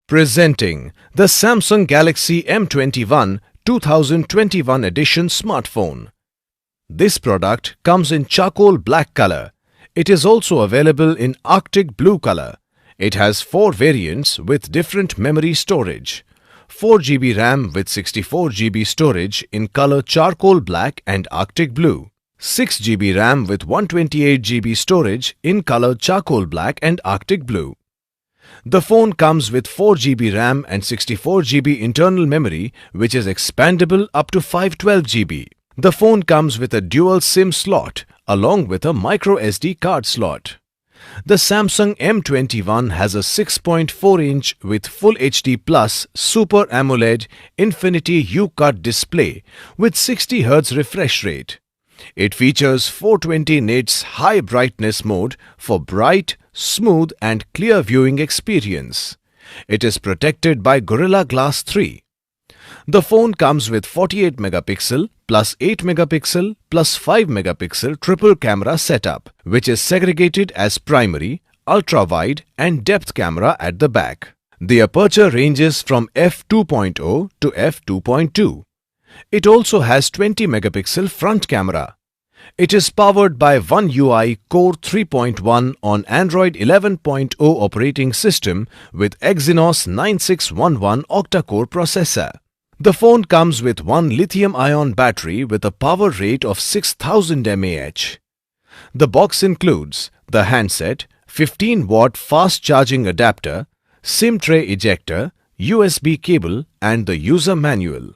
Presenting the Samsung Galaxy M31 2021 edition smartphone. This product comes in charcoal black color. It is also available in Arctic blue color. It has 4 variants with different memory storage. 4GB RAM with 64GB storage in color charcoal black and Arctic blue. 6GB RAM with 128GB storage in color charcoal black and Arctic blue. The phone comes with 4GB RAM and 64GB internal memory, which is expandable up to 512GB. The phone comes with a dual SIM slot along with a micro SD card slot. The Samsung M31 has a 6.4-inch with Full HD Plus Super AMOLED Infinity U-Cut display with 60Hz refresh rate. It features 420 nits high brightness mode for bright, smooth and clear viewing experience. It is protected by Gorilla Glass 3. The phone comes with 48 megapixel plus 8 megapixel plus 5 megapixel triple camera setup, which is segregated as primary, ultra-wide and depth camera at the back. The aperture ranges from f2.0 to f2.2. It also has 20 megapixel front camera. It is powered by One UI Core 3.1 on Android 11.0 operating system with Exynos 9611 octa-core processor. The phone comes with one lithium-ion battery with a power rate of 6000 mAh. The box includes the handset, 15-watt fast charging adapter, SIM tray ejector, USB cable and the user manual.